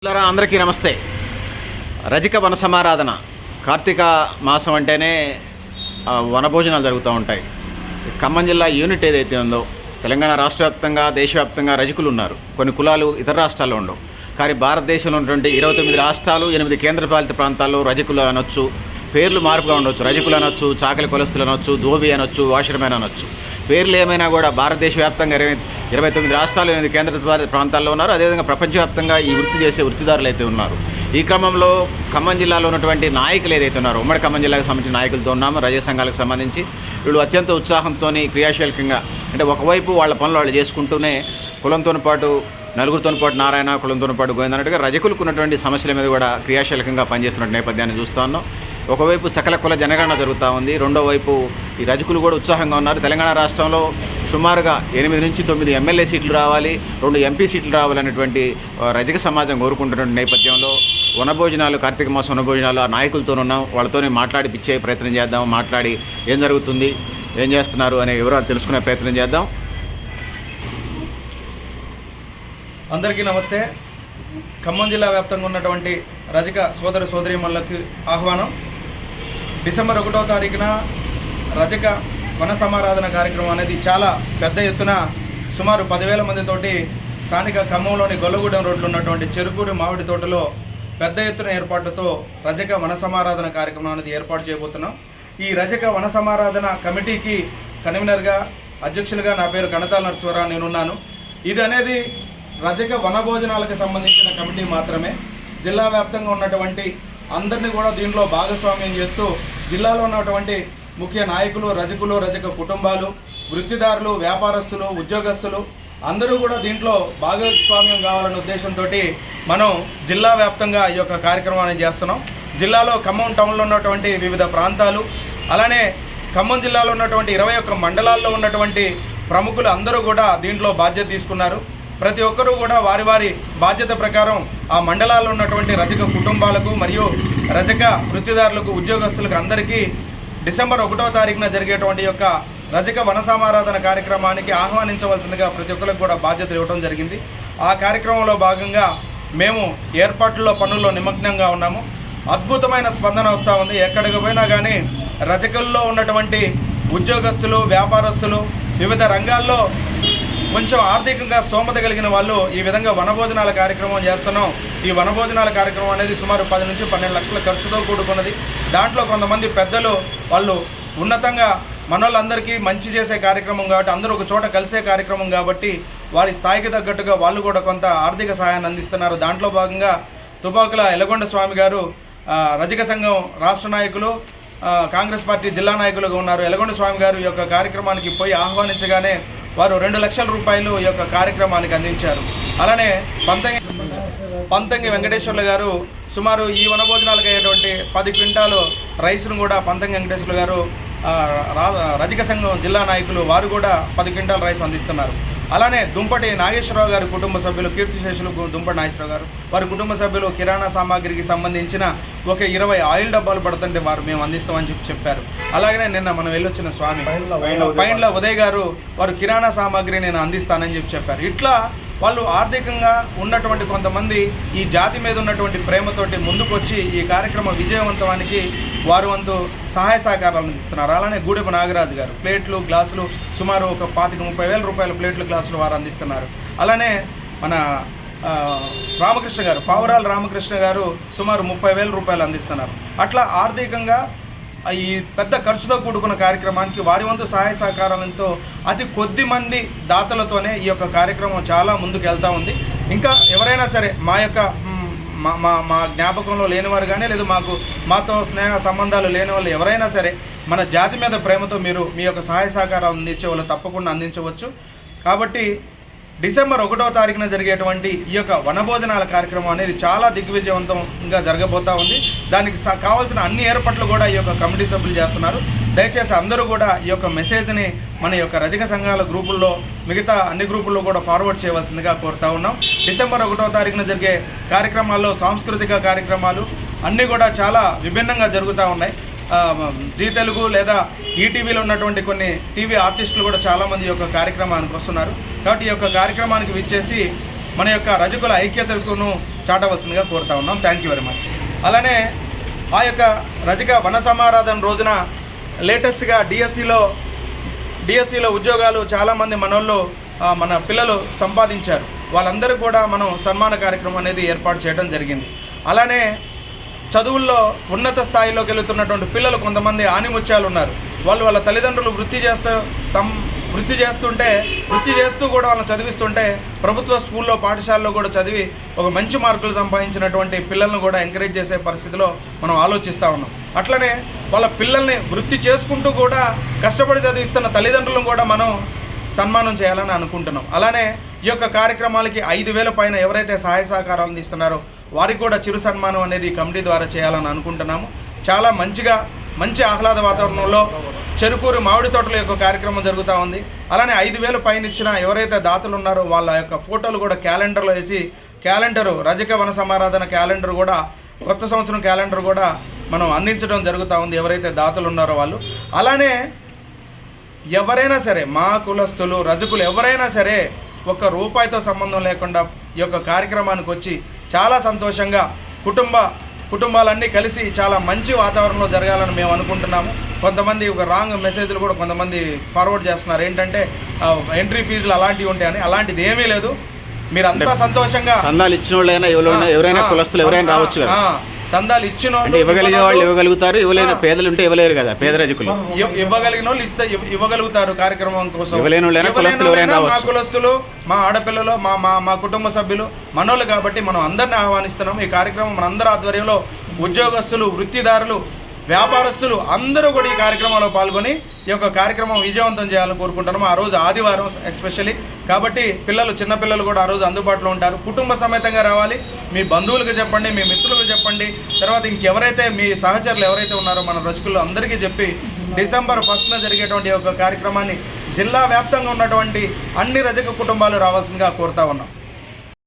అందరికీ నమస్తే. రజక వన సమారాధన కార్తీక మాసం అంటేనే వనభోజనాలు జరుగుతూ ఉంటాయి. ఖమ్మం జిల్లా యూనిట్ ఏదైతే ఉందో తెలంగాణ రాష్ట్ర వ్యాప్తంగా దేశవ్యాప్తంగా రజకులు ఉన్నారు. కొన్ని కులాలు ఇతర రాష్ట్రాల్లో ఉండవు. కానీ భారతదేశంలో ఉన్నటువంటి 29 రాష్ట్రాలు 8 కేంద్రపాలిత ప్రాంతాల్లో రజకులు అనొచ్చు, పేర్లు మార్పుగా ఉండొచ్చు. రజకులు అనొచ్చు, చాకలి కులస్తులు అనొచ్చు, ధోబి అనొచ్చు, వాషర్మెన్ అనొచ్చు. పేర్లు ఏమైనా కూడా భారతదేశ వ్యాప్తంగా 29 రాష్ట్రాలు 8 కేంద్రపాలిత ప్రాంతాల్లో ఉన్నారు. అదేవిధంగా ప్రపంచవ్యాప్తంగా ఈ వృత్తి చేసే వృత్తిదారులు అయితే ఉన్నారు. ఈ క్రమంలో ఖమ్మం జిల్లాలో ఉన్నటువంటి నాయకులు ఏదైతే ఉన్నారో, ఉమ్మడి ఖమ్మం జిల్లాకు సంబంధించిన నాయకులతో ఉన్నాము. రజక సంఘాలకు సంబంధించి వీళ్ళు అత్యంత ఉత్సాహంతో క్రియాశీలకంగా, అంటే ఒకవైపు వాళ్ళ పనులు వాళ్ళు చేసుకుంటూనే కులంతో పాటు నలుగురితో పాటు నారాయణ, కులంతో పాటు గోవింద అన్నట్టుగా రజకులకు ఉన్నటువంటి సమస్యల మీద కూడా క్రియాశీలకంగా పనిచేస్తున్న నేపథ్యాన్ని చూస్తూ ఉన్నాం. ఒకవైపు సకల కుల జనగణన జరుగుతూ ఉంది, రెండో వైపు ఈ రజకులు కూడా ఉత్సాహంగా ఉన్నారు. తెలంగాణ రాష్ట్రంలో సుమారుగా 8 నుంచి 9 ఎమ్మెల్యే సీట్లు రావాలి, 2 ఎంపీ సీట్లు రావాలనేటువంటి రజక సమాజం కోరుకుంటున్న నేపథ్యంలో వనభోజనాలు, కార్తీక మాసం వనభోజనాలు ఆ నాయకులతో ఉన్నాం. వాళ్ళతోనే మాట్లాడిపిచ్చే ప్రయత్నం చేద్దాం. మాట్లాడి ఏం జరుగుతుంది, ఏం చేస్తున్నారు అనే వివరాలు తెలుసుకునే ప్రయత్నం చేద్దాం. అందరికీ నమస్తే. ఖమ్మం జిల్లా వ్యాప్తంగా ఉన్నటువంటి రజక సోదర సోదరీమణులకు ఆహ్వానం. డిసెంబర్ 1వ తారీఖున రజక వన సమారాధన కార్యక్రమం అనేది చాలా పెద్ద ఎత్తున సుమారు 10,000 మందితోటి స్థానిక ఖమ్మంలోని గొల్లగూడెం రోడ్లో ఉన్నటువంటి చెరుకూరి మామిడి తోటలో పెద్ద ఎత్తున ఏర్పాటుతో రజక వన సమారాధన కార్యక్రమం అనేది ఏర్పాటు చేయబోతున్నాం. ఈ రజక వన సమారాధన కమిటీకి కన్వీనర్గా, అధ్యక్షులుగా నా పేరు కణతాల నరసింహారావు నేనున్నాను. ఇది అనేది రజక వనభోజనాలకు సంబంధించిన కమిటీ మాత్రమే. జిల్లా వ్యాప్తంగా ఉన్నటువంటి అందరినీ కూడా దీంట్లో భాగస్వామ్యం చేస్తూ జిల్లాలో ఉన్నటువంటి ముఖ్య నాయకులు, రజకులు, రజక కుటుంబాలు, వృత్తిదారులు, వ్యాపారస్తులు, ఉద్యోగస్తులు అందరూ కూడా దీంట్లో భాగస్వామ్యం కావాలనే ఉద్దేశంతో మనం జిల్లా వ్యాప్తంగా ఈ యొక్క కార్యక్రమాన్ని చేస్తున్నాం. జిల్లాలో ఖమ్మం టౌన్లో ఉన్నటువంటి వివిధ ప్రాంతాలు, అలానే ఖమ్మం జిల్లాలో ఉన్నటువంటి 21 మండలాల్లో ఉన్నటువంటి ప్రముఖులు అందరూ కూడా దీంట్లో బాధ్యత తీసుకున్నారు. ప్రతి ఒక్కరూ కూడా వారి వారి బాధ్యత ప్రకారం ఆ మండలాల్లో ఉన్నటువంటి రజక కుటుంబాలకు మరియు రజక వృత్తిదారులకు, ఉద్యోగస్తులకు అందరికీ డిసెంబర్ 1వ తారీఖున జరిగేటువంటి యొక్క రజక వన సమారాధన కార్యక్రమానికి ఆహ్వానించవలసిందిగా ప్రతి ఒక్కరికి కూడా బాధ్యతలు ఇవ్వడం జరిగింది. ఆ కార్యక్రమంలో భాగంగా మేము ఏర్పాట్లలో పనుల్లో నిమగ్నంగా ఉన్నాము. అద్భుతమైన స్పందన వస్తూ ఉంది. ఎక్కడికి పోయినా కానీ రజకుల్లో ఉన్నటువంటి ఉద్యోగస్తులు, వ్యాపారస్తులు, వివిధ రంగాల్లో కొంచెం ఆర్థికంగా స్తోమత కలిగిన వాళ్ళు ఈ విధంగా వనభోజనాల కార్యక్రమం చేస్తున్నాం. ఈ వనభోజనాల కార్యక్రమం అనేది సుమారు 10 నుంచి 12 లక్షల ఖర్చుతో కూడుకున్నది. దాంట్లో కొంతమంది పెద్దలు వాళ్ళు ఉన్నతంగా మనోళ్ళందరికీ మంచి చేసే కార్యక్రమం కాబట్టి, అందరూ ఒక చోట కలిసే కార్యక్రమం కాబట్టి వారి స్థాయికి తగ్గట్టుగా వాళ్ళు కూడా కొంత ఆర్థిక సహాయాన్ని అందిస్తున్నారు. దాంట్లో భాగంగా తుపాకుల ఎలగొండ స్వామి గారు రజక సంఘం రాష్ట్ర నాయకులు, కాంగ్రెస్ పార్టీ జిల్లా నాయకులుగా ఉన్నారు. ఎలగొండ స్వామి గారు ఈ యొక్క కార్యక్రమానికి పోయి ఆహ్వానించగానే వారు 2 లక్షల రూపాయలు ఈ యొక్క కార్యక్రమానికి అందించారు. అలానే పంతంగి వెంకటేశ్వర్లు గారు సుమారు ఈ వనభోజనాలకు అయ్యేటువంటి 10 క్వింటాలు రైస్ను కూడా పంతంగి వెంకటేశ్వర్లు గారు రజక సంఘం జిల్లా నాయకులు వారు కూడా 10 క్వింటాల రైస్ అందిస్తున్నారు. అలానే దుంపటి నాగేశ్వరరావు గారి కుటుంబ సభ్యులు, కీర్తిశేషులు దుంపటి నాగేశ్వరరావు గారు వారి కుటుంబ సభ్యులు కిరాణా సామాగ్రికి సంబంధించిన ఒక 20 ఆయిల్ డబ్బాలు పడుతుంటే వారు మేము అందిస్తామని చెప్పారు. అలాగనే నిన్న మనం వెళ్ళొచ్చిన స్వామి పైండ్ల ఉదయ్ గారు వారు కిరాణా సామాగ్రి నేను అందిస్తానని చెప్పారు. ఇట్లా వాళ్ళు ఆర్థికంగా ఉన్నటువంటి కొంతమంది ఈ జాతి మీద ఉన్నటువంటి ప్రేమతోటి ముందుకొచ్చి ఈ కార్యక్రమ విజయవంతానికి వారు వంతు సహాయ సహకారాలు అందిస్తున్నారు. అలానే గూడెపు నాగరాజు గారు ప్లేట్లు, గ్లాసులు సుమారు ఒక 25-30 వేల రూపాయల ప్లేట్లు, గ్లాసులు వారు అందిస్తున్నారు. అలానే మన రామకృష్ణ గారు, పావురాల రామకృష్ణ గారు సుమారు 30,000 రూపాయలు అందిస్తున్నారు. అట్లా ఆర్థికంగా ఈ పెద్ద ఖర్చుతో కూడుకున్న కార్యక్రమానికి వారి వంతు సహాయ సహకారాలతో అతి కొద్ది మంది దాతలతోనే ఈ యొక్క కార్యక్రమం చాలా ముందుకు వెళ్తూ ఉంది. ఇంకా ఎవరైనా సరే మా యొక్క మా జ్ఞాపకంలో లేనివారు కానీ, లేదు మాతో స్నేహ సంబంధాలు లేని వాళ్ళు ఎవరైనా సరే మన జాతి మీద ప్రేమతో మీరు మీ యొక్క సహాయ సహకారాలు అందించే వాళ్ళు తప్పకుండా అందించవచ్చు. కాబట్టి డిసెంబర్ 1వ తారీఖున జరిగేటువంటి ఈ యొక్క వనభోజనాల కార్యక్రమం అనేది చాలా దిగ్విజయవంతంగా జరగబోతూ ఉంది. దానికి కావాల్సిన అన్ని ఏర్పాట్లు కూడా ఈ యొక్క కమిటీ సభ్యులు చేస్తున్నారు. దయచేసి అందరూ కూడా ఈ యొక్క మెసేజ్ని మన యొక్క రజక సంఘాల గ్రూపుల్లో, మిగతా అన్ని గ్రూపుల్లో కూడా ఫార్వర్డ్ చేయవలసిందిగా కోరుతా ఉన్నాం. డిసెంబర్ 1వ తారీఖున జరిగే కార్యక్రమాల్లో సాంస్కృతిక కార్యక్రమాలు అన్నీ కూడా చాలా విభిన్నంగా జరుగుతూ ఉన్నాయి. జీ తెలుగు లేదా ఈటీవీలో ఉన్నటువంటి కొన్ని టీవీ ఆర్టిస్టులు కూడా చాలామంది ఈ యొక్క కార్యక్రమానికి వస్తున్నారు. కాబట్టి ఈ యొక్క కార్యక్రమానికి విచ్చేసి మన యొక్క రజకుల ఐక్యతను చాటవలసిందిగా కోరుతా ఉన్నాం. Thank you very much. అలానే ఆ యొక్క రజక వన సమారాధన రోజున లేటెస్ట్గా డిఎస్సిలో ఉద్యోగాలు చాలామంది మన పిల్లలు సంపాదించారు. వాళ్ళందరూ కూడా మనం సన్మాన కార్యక్రమం అనేది ఏర్పాటు చేయడం జరిగింది. అలానే చదువుల్లో ఉన్నత స్థాయిలోకి వెళుతున్నటువంటి పిల్లలు కొంతమంది ఆనిముత్యాలు ఉన్నారు. వాళ్ళ తల్లిదండ్రులు వృత్తి చేస్తూ కూడా వాళ్ళని చదివిస్తుంటే ప్రభుత్వ స్కూల్లో పాఠశాలలో కూడా చదివి ఒక మంచి మార్కులు సంపాదించినటువంటి పిల్లలను కూడా ఎంకరేజ్ చేసే పరిస్థితిలో మనం ఆలోచిస్తూ ఉన్నాం. అట్లనే వాళ్ళ పిల్లల్ని వృత్తి చేసుకుంటూ కూడా కష్టపడి చదివిస్తున్న తల్లిదండ్రులను కూడా మనం సన్మానం చేయాలని అనుకుంటున్నాం. అలానే ఈ యొక్క కార్యక్రమాలకి 5,000 పైన ఎవరైతే సహాయ సహకారాలు అందిస్తున్నారో వారికి కూడా చిరు సన్మానం అనేది కమిటీ ద్వారా చేయాలని అనుకుంటున్నాము. చాలా మంచి ఆహ్లాద వాతావరణంలో చెరుకూరు మామిడి తోటల యొక్క కార్యక్రమం జరుగుతూ ఉంది. అలానే 5,000 పైన ఇచ్చిన ఎవరైతే దాతలు ఉన్నారో వాళ్ళ యొక్క ఫోటోలు కూడా క్యాలెండర్లో వేసి రజక వన సమారాధన క్యాలెండర్ కూడా కొత్త సంవత్సరం క్యాలెండర్ కూడా మనం అందించడం జరుగుతూ ఉంది ఎవరైతే దాతలు ఉన్నారో వాళ్ళు. అలానే ఎవరైనా సరే మా కులస్తులు రజకులు ఎవరైనా సరే ₹1 సంబంధం లేకుండా ఈ యొక్క కార్యక్రమానికి వచ్చి చాలా సంతోషంగా కుటుంబాలన్నీ కలిసి చాలా మంచి వాతావరణంలో జరగాలని మేము అనుకుంటున్నాము. కొంతమంది ఒక రాంగ్ మెసేజ్లు కూడా కొంతమంది ఫార్వర్డ్ చేస్తున్నారు. ఏంటంటే ఎంట్రీ ఫీజులు అలాంటివి ఉంటాయని. అలాంటిది ఏమీ లేదు. మీరంతా సంతోషంగా సందాలు ఇచ్చిన వాళ్ళైనా ఎవరైనా కులస్తులు ఎవరైనా రావచ్చు కదా. సందాలు ఇచ్చిన ఇవ్వగలిగే వాళ్ళు ఇవ్వగలుగుతారు, ఇవ్వలేని పేదలు ఉంటే ఇవ్వలేరు కదా. పేద రజకులు ఇవ్వగలిగిన వాళ్ళు ఇవ్వగలుగుతారు కార్యక్రమం కోసం. మా కులస్తులు, మా ఆడపిల్లలు, మా కుటుంబ సభ్యులు మనోళ్ళు కాబట్టి మనం అందరిని ఆహ్వానిస్తున్నాం. ఈ కార్యక్రమం మనందరి ఆధ్వర్యంలో ఉద్యోగస్తులు, వృత్తిదారులు, వ్యాపారస్తులు అందరూ కూడా ఈ కార్యక్రమంలో పాల్గొని ఈ యొక్క కార్యక్రమం విజయవంతం చేయాలని కోరుకుంటున్నాము. ఆ రోజు ఆదివారం ఎస్పెషల్లీ కాబట్టి చిన్నపిల్లలు కూడా ఆ రోజు అందుబాటులో ఉంటారు. కుటుంబ సమేతంగా రావాలి. మీ బంధువులకు చెప్పండి, మీ మిత్రులకు చెప్పండి. తర్వాత ఇంకెవరైతే మీ సహచరులు ఎవరైతే ఉన్నారో మన రజకుల్లో అందరికీ చెప్పి డిసెంబర్ 1న జరిగేటువంటి ఒక కార్యక్రమాన్ని జిల్లా వ్యాప్తంగా ఉన్నటువంటి అన్ని రజక కుటుంబాలు రావాల్సిందిగా కోరుతా ఉన్నాం.